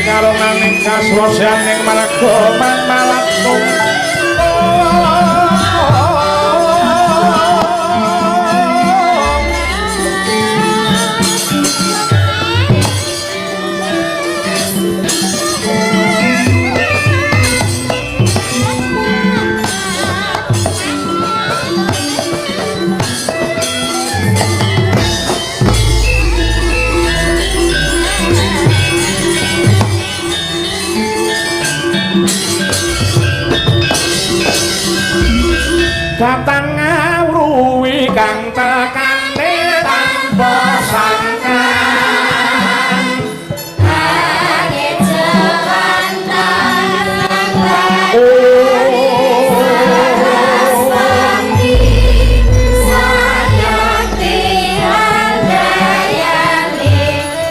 karo maning kaswasyaning marga malaku datang ngawruhi kang tekane tanpa sangkan ane jelantan saraswati sayakti handayani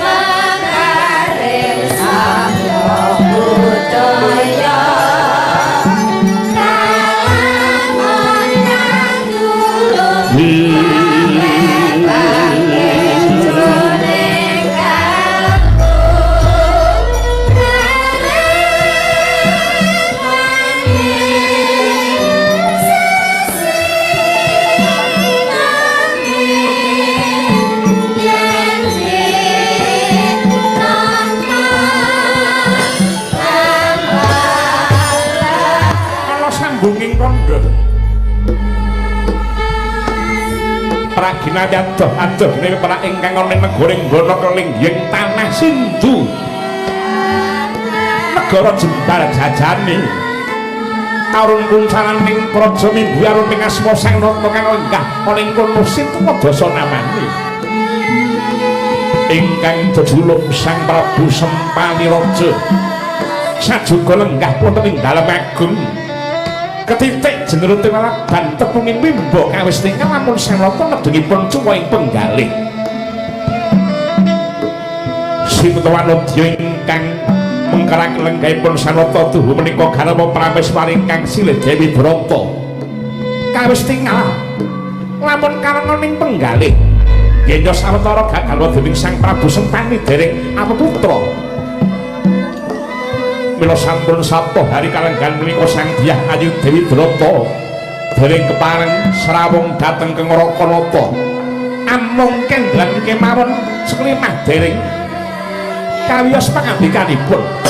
mekaring sabda budaya sambunging kondo pragina adoh dewe para ingkang ana ing negara Nggono kelingging tanah Sindhu negara jembar jajane arun kuncalan ing praja mimbu arun ing asma sang rata kang lenggah ana ing kono Situ Dasa namane ingkang jejuluk Sang Prabu Sempani Raja sajuga lenggah wonten ing dalem agung ketitik jenerute walaban tepunging mimba kawis tingkang lamun sang rata nedengipun cuwa ing penggalih Siptawanodya ingkang mengkarang lenggahipun sang rata tuhu menika garwa prameswari ingkang silih Dewi Brata kawis tinggal lamun karenga ing penggalih yen sawetara gagalwa dening Sang Prabu Sempani dereng apeputra mila sampun sapta hari kalenggan menika Sang Dyah Ayu Dewi Brata dereng kepareng srawung dhateng Kengrakanata amung kendhan kemawon seklimah dereng kawiyos pangandikanipun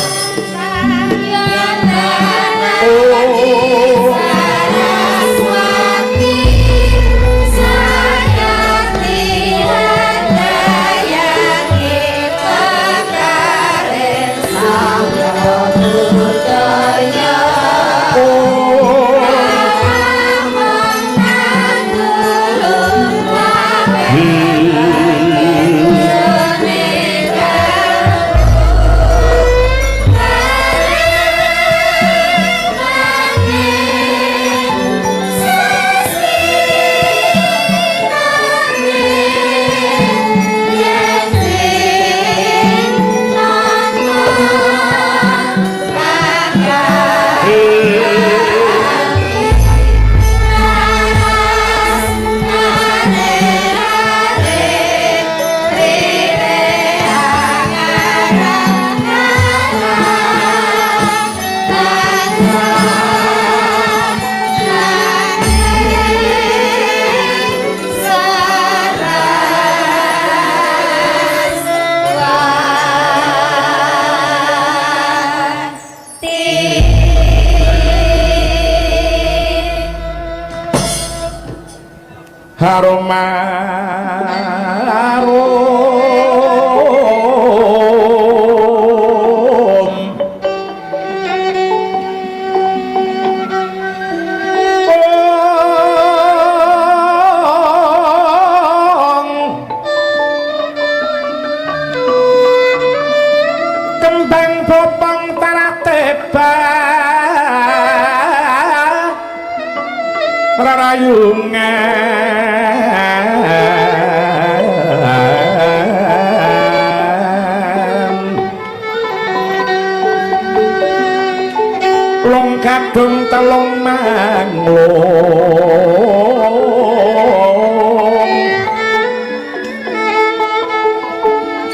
kadung telung manglung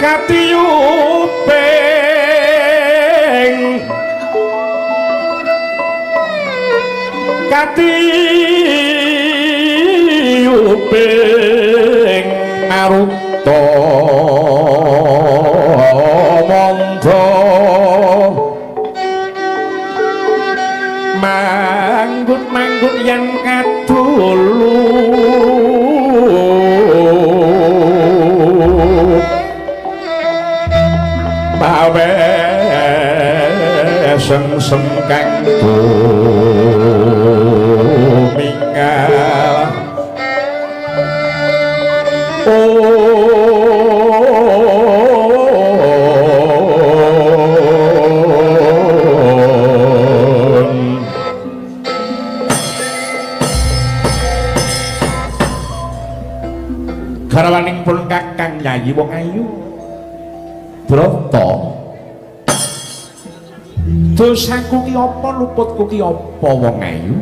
katiyupe pati uping maruta mantha manggut yen kadulu bawe sengsem kang minggal garwaning pun kakang nyanyi wong ayu Brata dosaku ki apa luputku ki apa wong ayu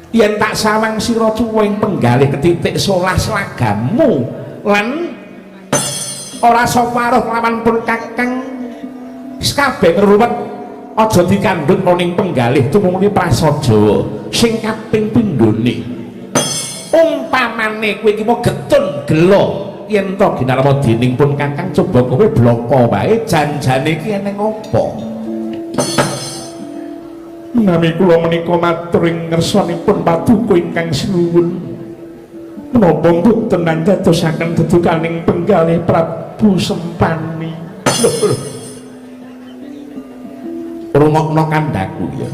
yen tak sawang sira cuwing penggalih ketitik 11 lagamu lan ora saparuh lawan pun kakang kabeh ngruwet aja dikandhut ning penggalih tumungune prasaja sing kaping pindhone umpamane kowe iki mau getun gelo yen to ginarama dening pun kakang coba kowe bloko wae janjane iki eneng apa nami kula menika matur ing ngersanipun paduka ingkang sinuwun menapa mboten nandadosaken dedukaning penggalih Prabu Sempani rungokno kandhaku ya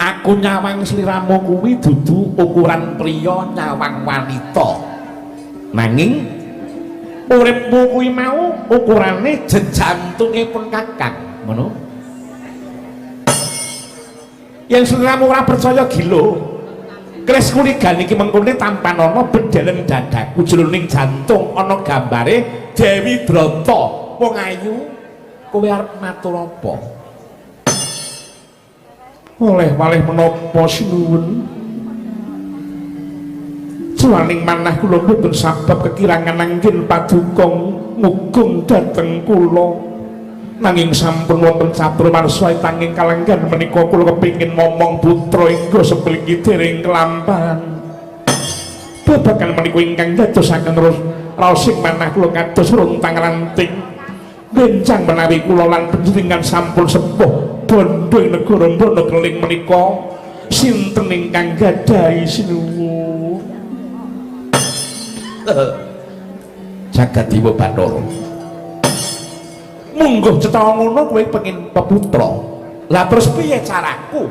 aku nyawang sliramu kuwi dudu ukuran priya nyawang wanita nanging uripmu kuwi mau ukurane jejantunge pun kakang ngono yang sliramu ora percaya gila kris kurigan iki mengkene tampan ana bedelen dadaku jroning jantung ana gambare Dewi Brata wong ayu kowe arep matur apa oleh-oleh menapa sinuwun juaning manah kula mboten sabab kekirangan anggen paduka mugung dhateng kula nanging sampun wonten catur marsa tanging kalenggan menika kula kepingin momong putra ingga sepliki dering kelampahan babagan menika ingkang dadosaken raosing manah kula kados runtang ranting bencang menawi kula lan panjenengan sampun sepuh bondo negara bondo keling menika sinten ingkang gadhahi sinuwun Jagadiwa Bathara mungguh cetha ngono kowe pengin peputra lah terus piye caraku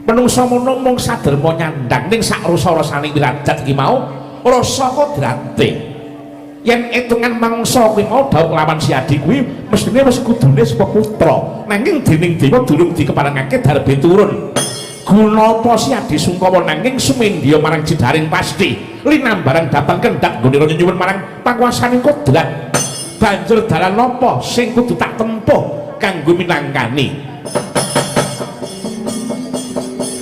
menungsa mono mung saderma nyandang ning sak rasa-rasane wirajat iki mau rasa kodrate yen etungan mangsa kuwi mau dhawuh lawan si Adi kuwi mestine wis kudune saka putra nanging dening dewa durung dikeparengake darbe turun guna apa si Adi sungkawa nanging sumendya marang Jedaring pasti linambaran datang kendhak nggone nyuwun marang panguwasaning kodrat banjur dalan apa sing kudu tak tempuh kanggo minangkani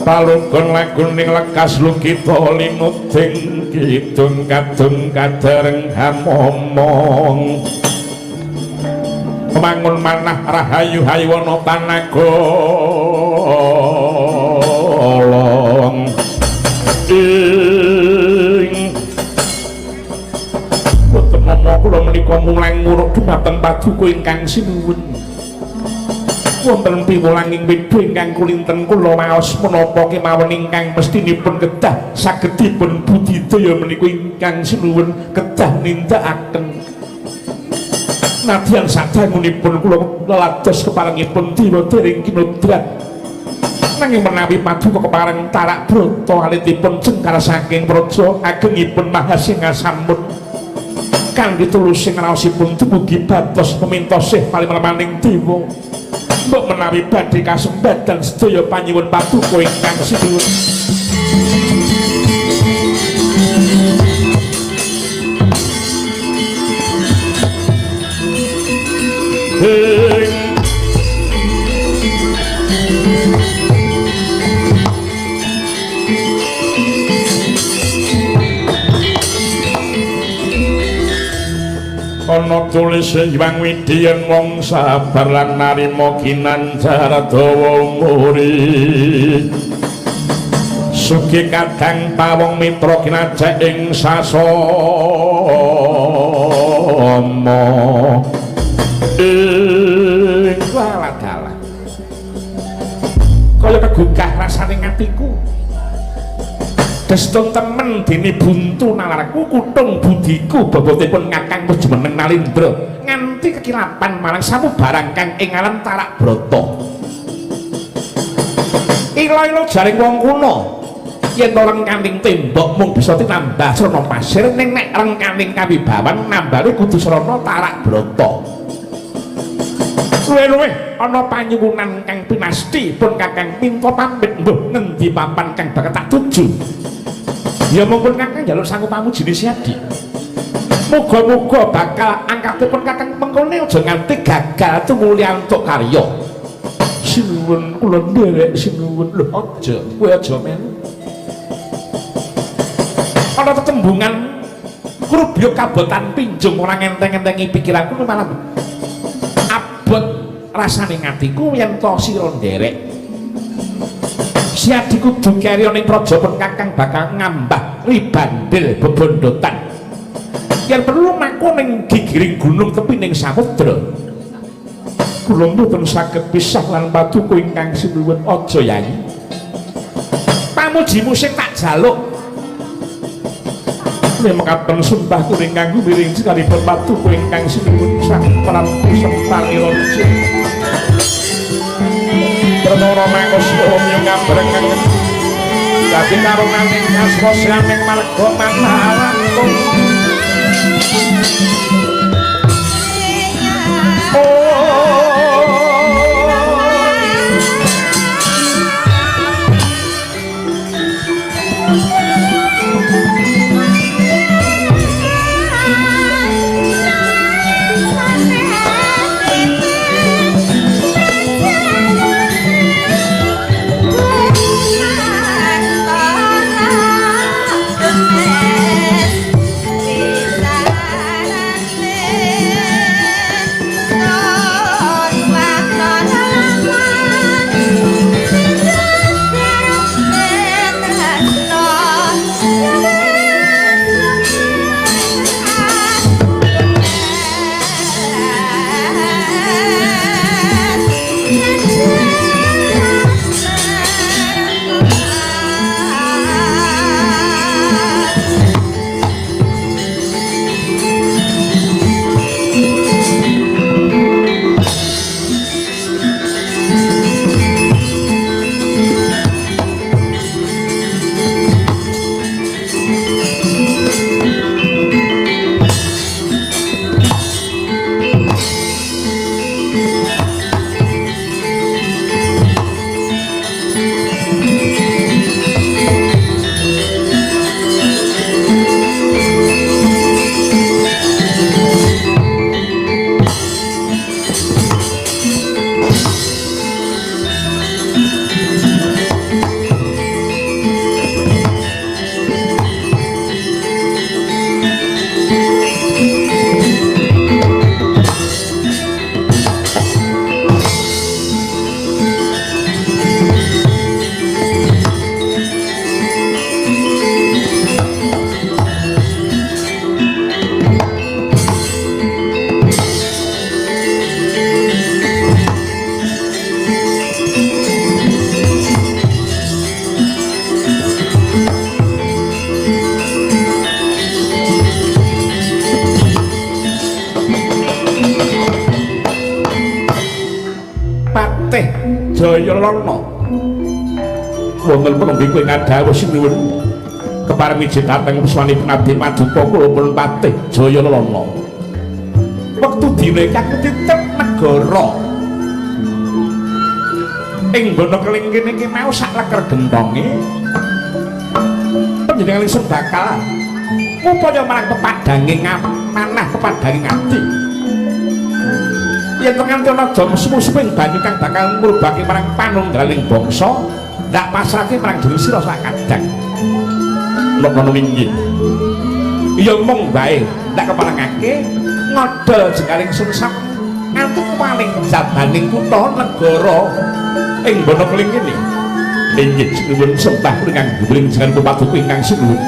palukun laguning lekas lukita limuting kidung kadung kadereng hamomong mangun manah rahayu haywana tanagolong ing boten mama kula menika mulang nguruk dhumateng paduka ingkang sinuwun wonten piwulanging widya ingkang kulinten kula maos menapa kemawon ingkang mestinipun kedah sagedipun budidaya menika ingkang sinuwun kedah nindakaken nadyan sadangunipun kula lelados keparengipun dewa dering kinodrat nanging menawi paduka kepareng tarak brata alitipun jengkar saking praja agengipun Mahasinga sampun kangge tulusing raosipun dumugi batos pemintosih palimramaning dewa mbok menawi badhe kasembat dan sedaya panyuwun paduka ingkang sinuwun ana tulis Hyang Widiyen wong sabar lan narima ginanjar dawa muri sugi kadang pawong mitra kinajak ing sasama ing dalah kaya kegugah rasane atiku Destung temen dene buntu nalarku kutung budiku bobotipun Kakang wis jumeneng Nalindra nganti kekilapan marang samubarang kang ing alam Tarak Brata. Ila-ila jaring wong kuno yen to rengkaning tembok mung bisa tinambah srana pasir ning nek rengkaning kawibawan nambah kudu srana Tarak Brata. Luwih-luwih ana panyuwunan kang pinasti pun Kakang minta pamit mbuh ngendi papan kang bakal tak tuju. Ya mungkin Kakang njaluk sangu pamujine Siadi. Muga-muga bakal angkatipun Kakang mengkone aja nganti gagal tumulya untuk karya. Sinuwun kula nderek sinuwun lho aja kowe aja melu. Ana tetembungan Krubya kabotan pinjung ora ngenteng-entengi pikiranku malah abot rasane ngatiku yen to sira nderek. Siadi kudu karya ning praja pun Kakang bakal ngambah ribandil bebondotan. Yen perlu maku ning gigiring gunung tepi ning samudra. Kula mboten saged pisah lan paduka ingkang sinuwun aja Yayi. Pamujimu sing tak jaluk. Mekaten sumpah kuring kanggo miring sekalipun paduka ingkang sinuwun sang Prabu Sempaniraja. Pranara mangkosa nyung ngabrengen dadi karo nanging aswa saming marga manalangkung Jayalana wonten penembing kowe ngadhawuh sinuwun kepareng iji dhateng peswanipun Abdi Paduka kula pun Patih Jayalana wektu dina kang titip negara ing bono keling kene iki mau sak leker genthonge panjenengan ingsun bakal upaya marang pepadhange manah pepadhange ati yen tekan ana jam sepuh-sepuh banyu kang bakal ngrubake marang panunggaling bangsa ndak pasrahke marang jeneng sira sakadang nek ngono wingi ya mung bae ndak keparengake ngodol jekaring sungsang ngantuk paling jabaning kutha negara ing Wonokling kene inggih sinuwun sembah ingkang guling jenengan Paduka ingkang sinuwun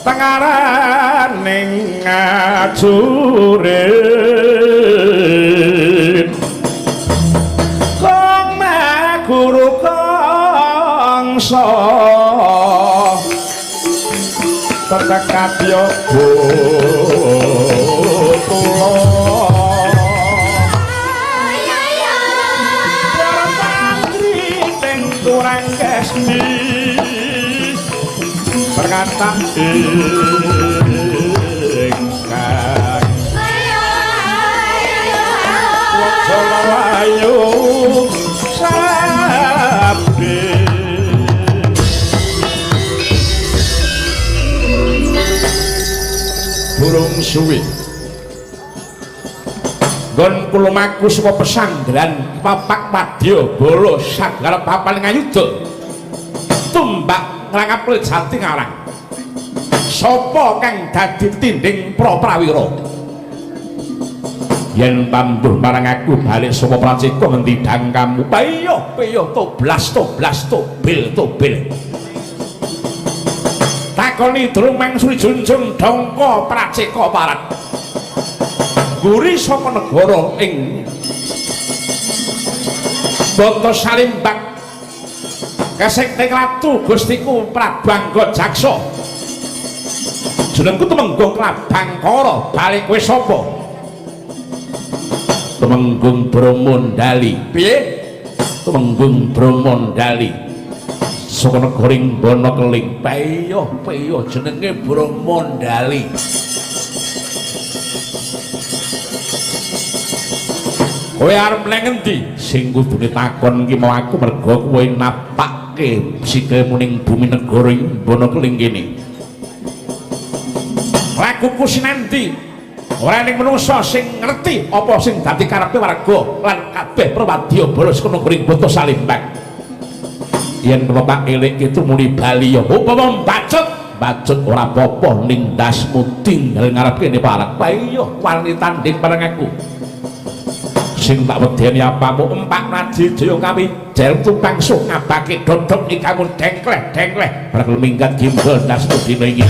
tengaraning ngajurit kong guru kongso tetekat yogo kurang kesni berkata ingkang Wajalayu sabdi burung suwi gon kula maku saka pesanggrahan papak madya bala sagala papan ngayuda tumbak nglangapul jati ngarang sapa kang dadi tinding prawira yen pambuh marang aku balik saka pracika ngendi dangkamu payo toblas tobil takoni durung mangsuli junjung dangka pracika parat guri saka negara ing Banta Salimbang kasekting ratu gustiku Prabu Anggajaksa jenengku Temenggung Klabangkara balik kowe sapa Temenggung Bramandali piye Temenggung Bramandali saka negaring Wonokling payo jenenge Bramandali kowe arep mleng endi sing kudune takon iki mau aku mergo kowe napakke sikilmu ning bumi negara Wonokling kene lakuku sinandi ora ning manungsa sing ngerti apa sing dadi karepe warga lan kabeh perwadya bala saka negara Banta Salimbang yen kula tak elik itu muni bali ya upama bacut ora apa-apa ning ndasmu tinggal ngarep kene parek payo wani tanding bareng aku sing tak wedeni apamu empak naji jaya kami jar tupangsuh ngabake dodok ingkang dengkleh bareng minggat gimbal ndasmu dina iki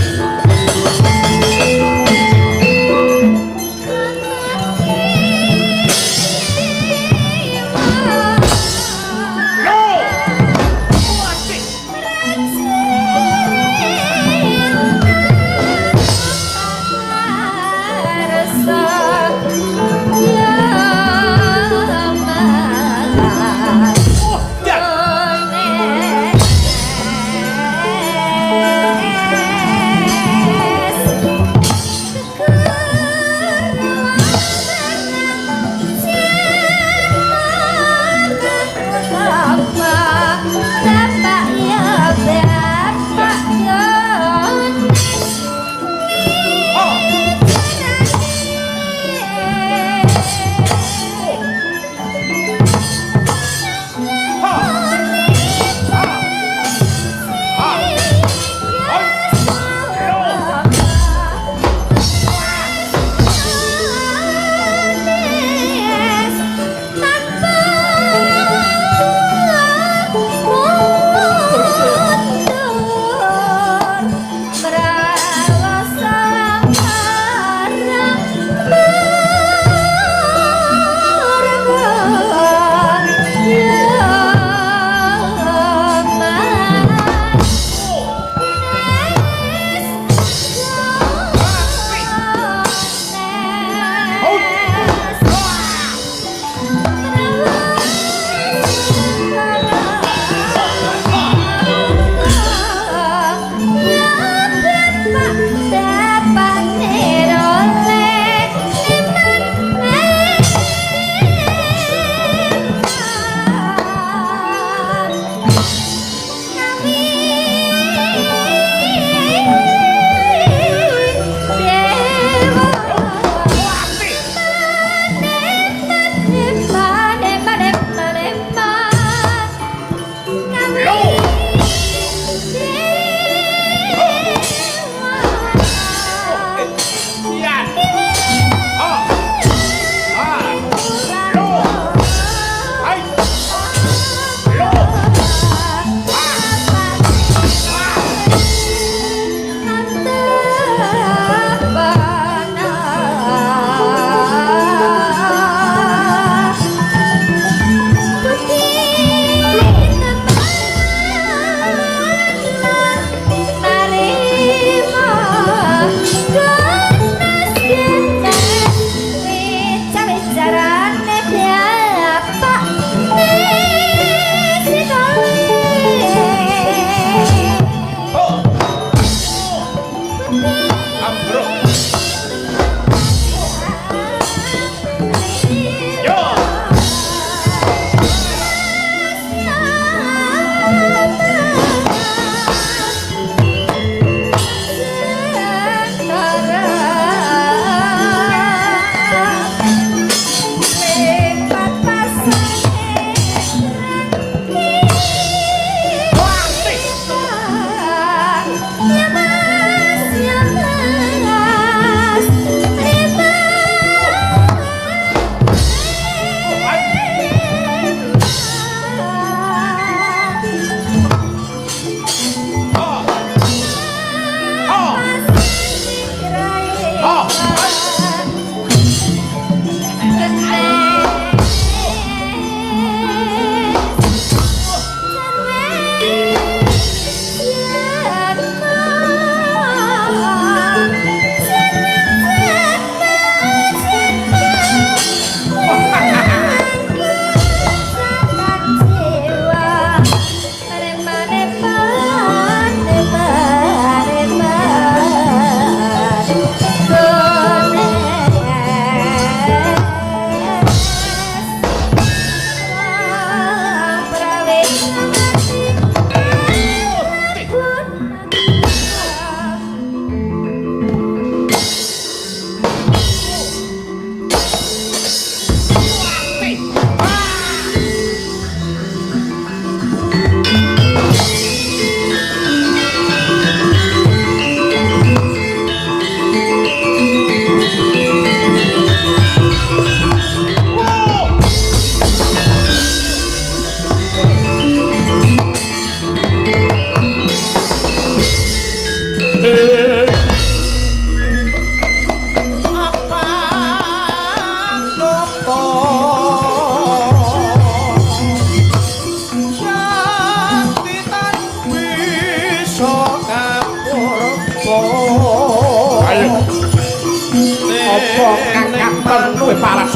parat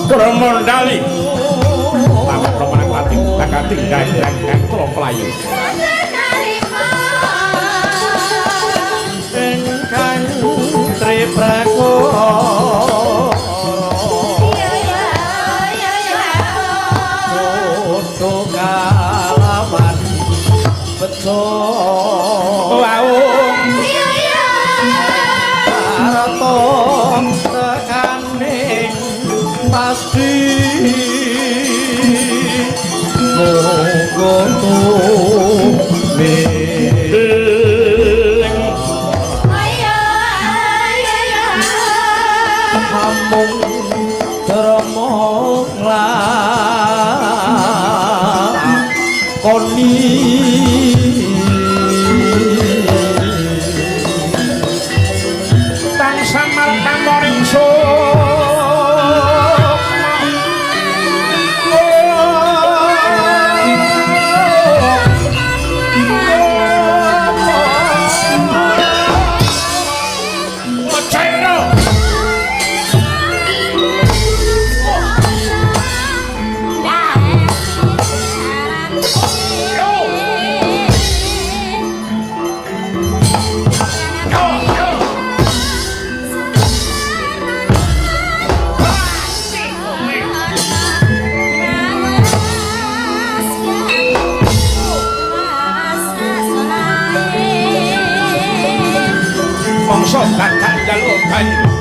Kromondali Taman romaning latih bakal tinggal yang kula pelayu ingkang Triprakara Kudu kalawan bejo waung Karto tekaning pasti Mogoto Amung Drama lakoni tansah martaning mongso kakak jaluk banyu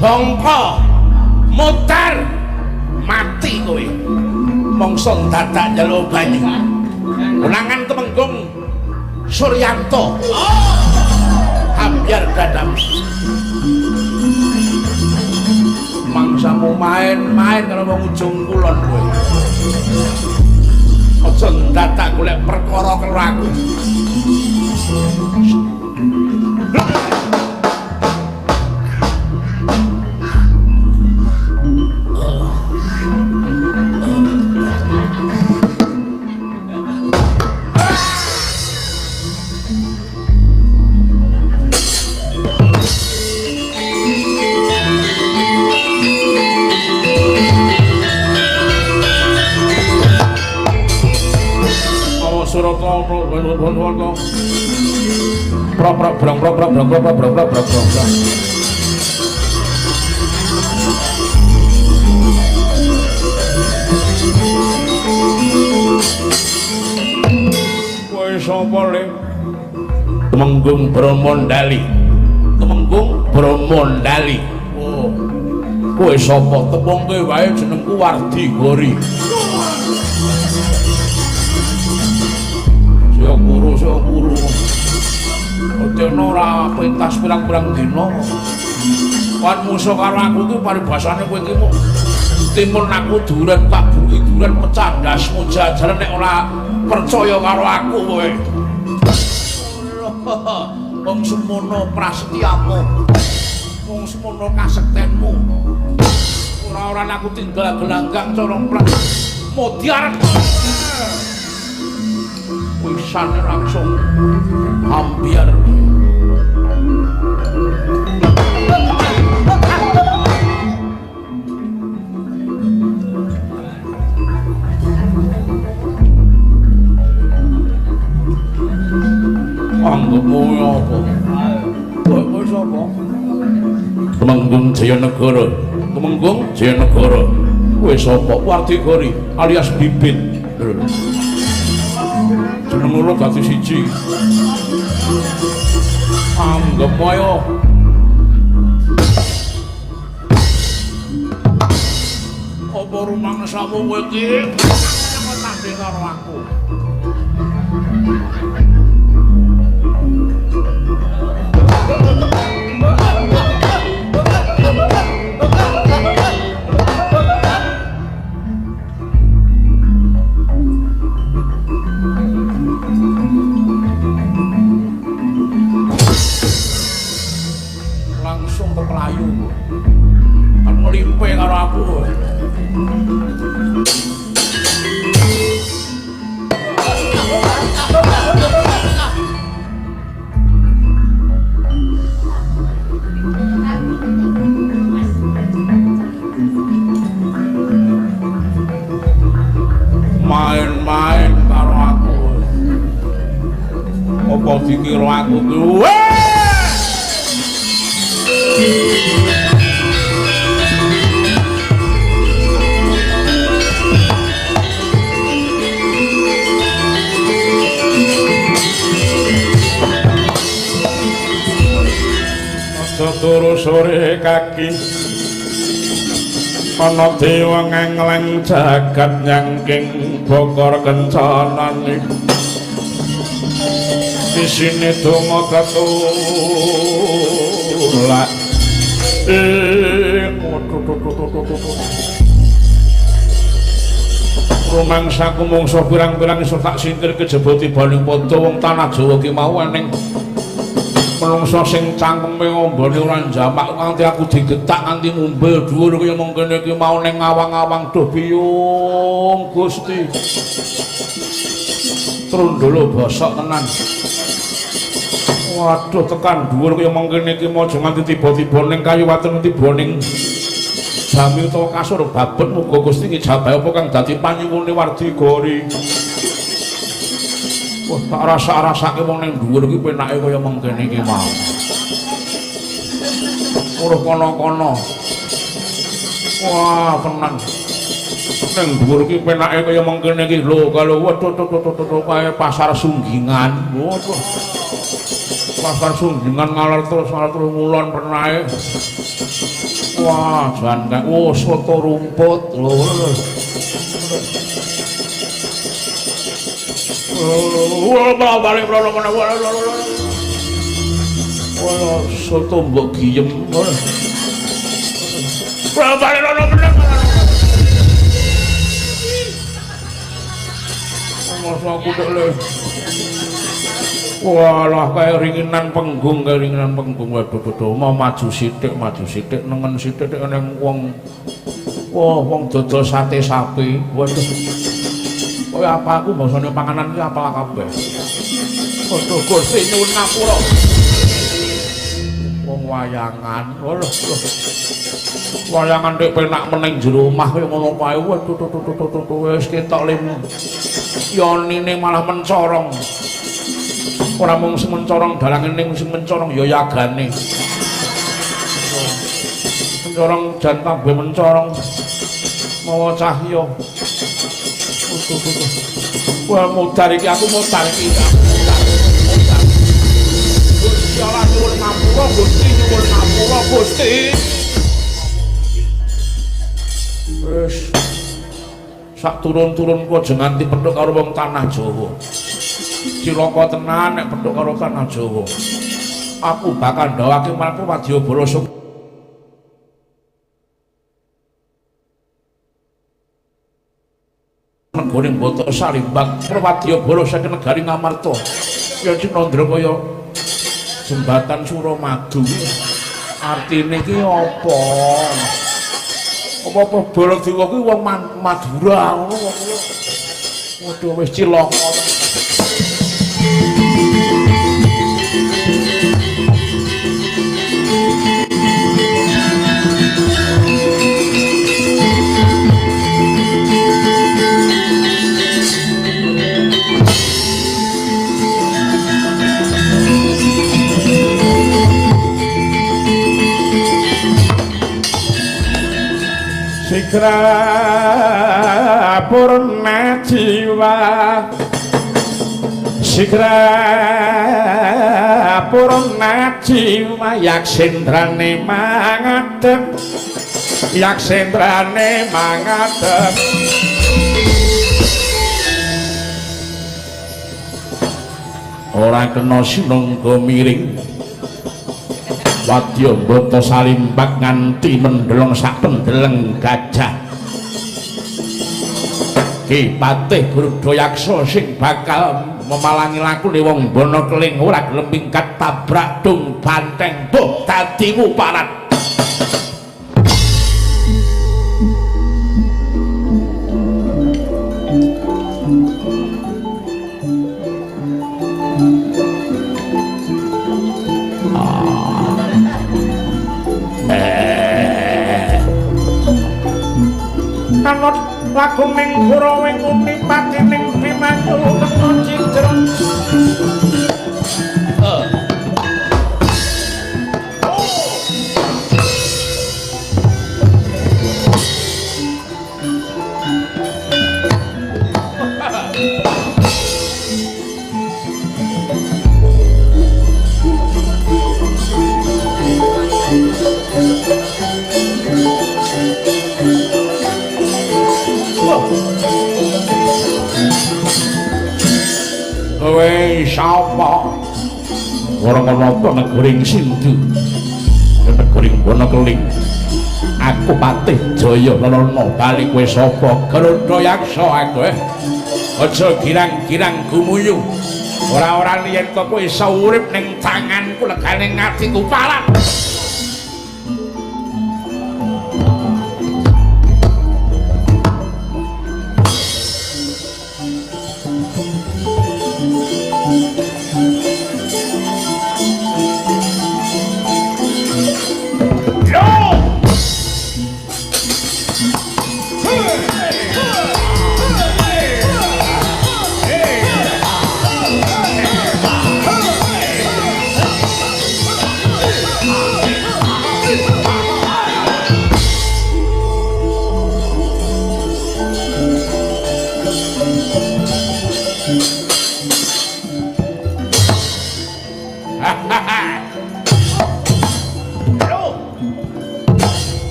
bongko mutar mati kowe mongso dadak njaluk banyu unangan temenggung Suryanto. Ambyar dadam. Mangsamu main-main karo wong ujung kulon kowe. Aja ndadak golek perkara karo aku. Temenggung Brahmandali. Temenggung Brahmandali. Oh. Kowe sapa? Tepungke wae jenengku Wardi Gori. Saya guru. Dene ora pentas pirang-pirang dina. Kan musuh karo aku ki paribasane kowe ki mung timun aku duren tak buki duren pecandasmu jajaran nek ora percaya karo aku kowe. Wong semono prasetyamu. Wong semono kasektenmu. Ora-ora aku tinggal gelanggang corong plak. Modiar. Wisane langsung ambiar. Anggapmu apa? Kowe sapa? Temenggung Jayanegara. Temenggung Jayanegara. Kowe sapa? Wardi Gori alias Bibit. Jeneng loro dadi siji. Anggap ayo. Apa rumangsamu kowe iki kok tanding karo aku? Langsung ke Melayu kan ngelimpe karo aku. Main-main karo aku. Apa dikira aku kuwi? Turu sore kaki ana dewa ngengleng jagat nyangking bokor kencanane isine donga katulak rumangsaku mungsuh pirang-pirang iso tak singkir kejeboti baling padha wong tanah Jawa ki mau eneng menungso sing cangkeme ngombone ora jamak nganti aku digetak nganti ngumbel dhuwur kaya mengkene iki mau ning awang-awang duh biyung Gusti. Trondolo bosok tenan. Waduh tekan dhuwur kaya mengkene iki mau nganti tiba-tiba ning kayu waten tiba ning jami utawa kasur babet muga Gusti ngijabahi apa kang dadi panyuwune Wardi Gori. Wah, tak rasa-rasake wong ning dhuwur iki penake kaya mengkene iki mau. Ora kono-kono. Wah, tenan. Ning dhuwur iki penake kaya mengkene iki lho, kalau waduh kaya pasar sunggingan. Waduh. Pasar sunggingan ngalar terus ngulon penake. Wah, jan kaya soto rumput lho. balik wala soto mbok giyem balik masa aku dek walah kaya ringinan penggung waduh mau maju sithik nengen sithik nang wong wong dodol sate sapi waduh kaya apa aku basane panganan iki apal kabeh waduh Gusti nyuwun ngapura wong wayangan wayangan nek penak meneng jero omah kaya ngono kae waduh wis ketok lemu yonine malah mencorong ora mung sing mencorong dalangene sing mencorong ya yagane mencorong jan kabeh mencorong mawa cahya wah mudar iki aku mudar iki Gusti Allah nyuwun ngapura Gusti wis sak turun-turun ku aja nganti pedhok karo wong tanah Jawa cilaka tenan nek pedhok karo tanah Jawa aku bakal ndawake marang Wadyabala negoning Bata Salimbang Wadyabala saking negari Ngamarta ya Cinandra kaya jembatan Suramadu artine iki apa apa Baladewa kuwi wong Madura ngono waduh wis cilaka Sigra purna jiwa Sigra purna jiwa yaksendrane mangadep yaksendrane mangadep ora kena sinangga miring Wadyabala Salimbang nganti mendelong sak pendeleng gajah Ki Patih Brudayaksa sing bakal memalangi lakune wong Bana Keling ora gelem mingkat tabrak dung banteng boh dadi muparat kanot lagu ning pura wengkuni patining bimanyu kena cidreng kowe sapa ora ana negering Sindu negering Bana Keling aku Patih Jaya Lelana bali kowe sapa Brudayaksa aku aja girang-girang gumuyu ora-ora yen kowe iso urip ning tanganku legane ngatiku parat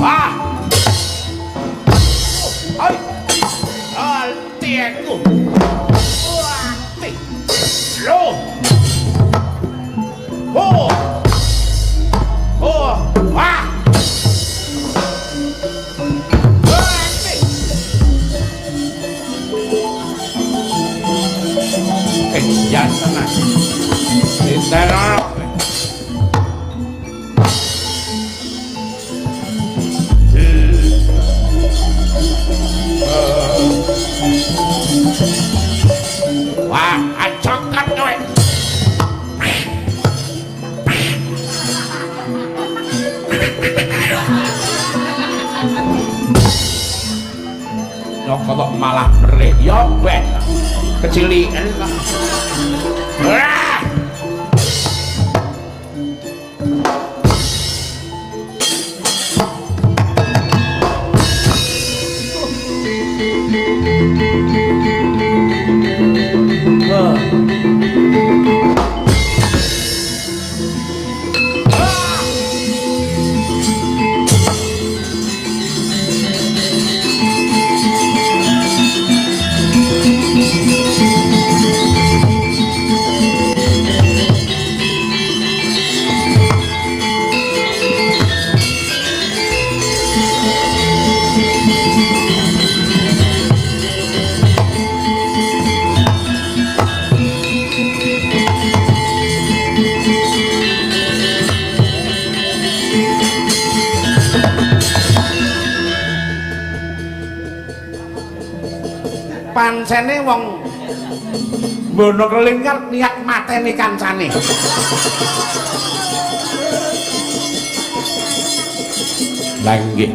Ah! Ay! Alti aku! Alti! Lo! Oh! Oh! Ah! Alti! Ya tenang. Diteror. Wah, acongkat kowe. Yo kok malah merek yo ben. Kecilikan kok. Wah! Pancene wong mbono kelingkar niat mateni kancane. Lah nggih.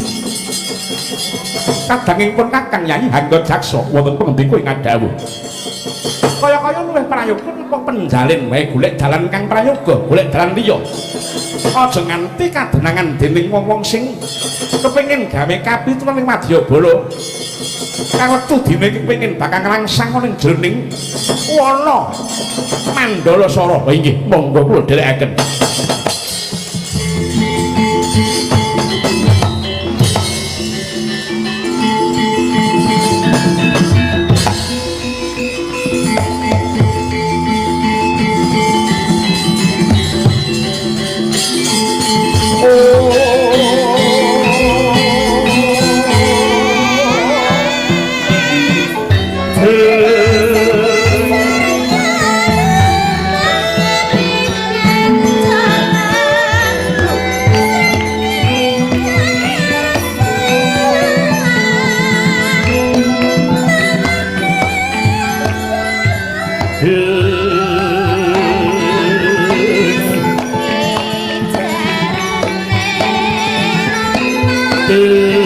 Kadangipun Kakang Yayi Hangga Jaksa wonten pangandika ing dawuh. Kaya-kaya luwih prayoga kok penjalin wae golek dalan kang prayoga, golek dalan liya. Aja nganti kadenangan dening wong-wong sing kepengin gawe kapitulan ing Wadyabala. Kang wektu dene iki pengin bakal ngrangsang ning jroning wana Mandalasara. Inggih, monggo kula dherekaken. Thank you.